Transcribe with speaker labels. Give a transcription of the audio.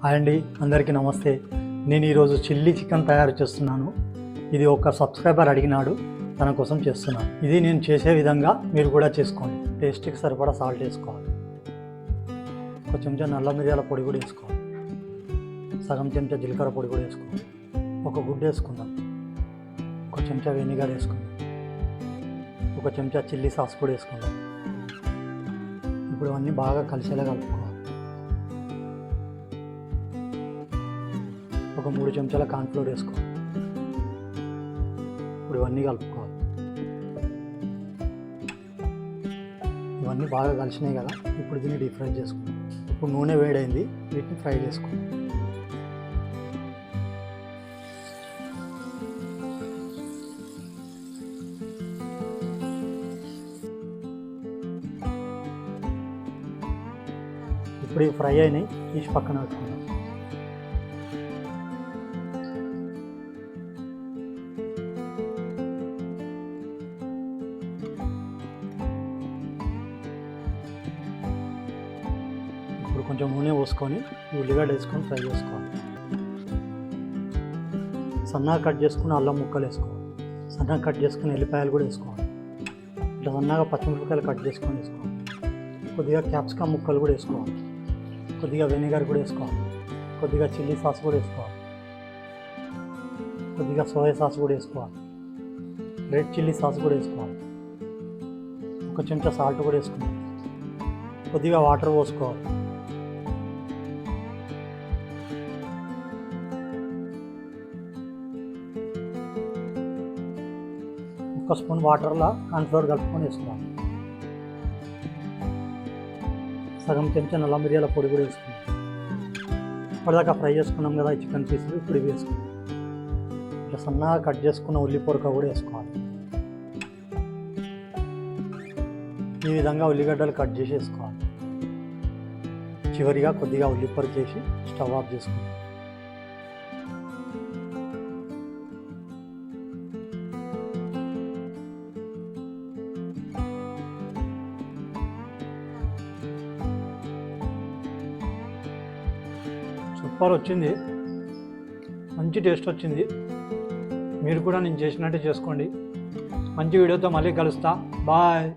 Speaker 1: Hi అండి, అందరికీ నమస్తే. నేను ఈరోజు చిల్లీ చికెన్ తయారు చేస్తున్నాను. ఇది ఒక సబ్స్క్రైబర్ అడిగినాడు, తన కోసం చేస్తున్నాను. ఇది నేను చేసే విధంగా మీరు కూడా చేసుకోండి. టేస్ట్కి సరిపడా సాల్ట్ వేసుకోవాలి, ఒక చెంచా నల్ల మిరియాల పొడి కూడా వేసుకోవాలి, సగం చెంచా జీలకర్ర పొడి కూడా వేసుకోవాలి, ఒక గుడ్డు వేసుకుందాం, ఒక చెంచా వెనిగర్ వేసుకుందాం, ఒక చెంచా చిల్లీ సాస్ కూడా వేసుకుందాం. ఇప్పుడు అన్నీ బాగా కలిసేలా కలుపుకోవాలి. ఒక 3 చెంచాల కార్న్ఫ్లోర్ వేసుకోవాలి. ఇప్పుడు ఇవన్నీ కలుపుకోవాలి. ఇవన్నీ బాగా కలిసినాయి కదా, ఇప్పుడు దీన్ని డీప్ ఫ్రై చేసుకోవాలి. ఇప్పుడు నూనె వేడైంది, వీటిని ఫ్రై చేసుకోవాలి. ఇప్పుడు ఇవి ఫ్రై అయినాయి, తీసి పక్కన పెట్టుకుందాం. ఇప్పుడు కొంచెం నూనె పోసుకొని ఉల్లిగడ్డ వేసుకొని ఫ్రై చేసుకోవాలి. సన్నగా కట్ చేసుకుని అల్లం ముక్కలు వేసుకోవాలి. సన్నగా కట్ చేసుకుని ఎల్లిపాయలు కూడా వేసుకోవాలి. ఇట్లా సన్నగా పచ్చిమిరపకాయలు కట్ చేసుకొని వేసుకోవాలి. కొద్దిగా క్యాప్సికమ్ ముక్కలు కూడా వేసుకోవాలి. కొద్దిగా వెనిగర్ కూడా వేసుకోవాలి. కొద్దిగా చిల్లీ సాస్ కూడా వేసుకోవాలి. కొద్దిగా సోయా సాస్ కూడా వేసుకోవాలి. రెడ్ చిల్లీ సాస్ కూడా వేసుకోవాలి. ఒక చెంచా సాల్ట్ కూడా వేసుకోవాలి. కొద్దిగా వాటర్ పోసుకోవాలి. ఒక స్పూన్ వాటర్లో కార్న్ఫ్లోర్ కలుపుకొని వేసుకోవాలి. సగం చెంచా నల్ల మిరియాల పొడి కూడా వేసుకున్నాం. ఇప్పటిదాకా ఫ్రై చేసుకున్నాం కదా ఈ చికెన్ పీసులు, ఇప్పుడు ఇవి వేసుకున్నాం. ఇట్లా సన్నగా కట్ చేసుకున్న ఉల్లి పొరక కూడా వేసుకోవాలి. ఈ విధంగా ఉల్లిగడ్డలు కట్ చేసి వేసుకోవాలి. చివరిగా కొద్దిగా ఉల్లి పొరక వేసి స్టవ్ ఆఫ్ చేసుకోవాలి. సూపర్ వచ్చింది, మంచి టేస్ట్ వచ్చింది. మీరు కూడా నేను చేసినట్టే చేసుకోండి. మంచి వీడియోతో మళ్ళీ కలుస్తా. బాయ్.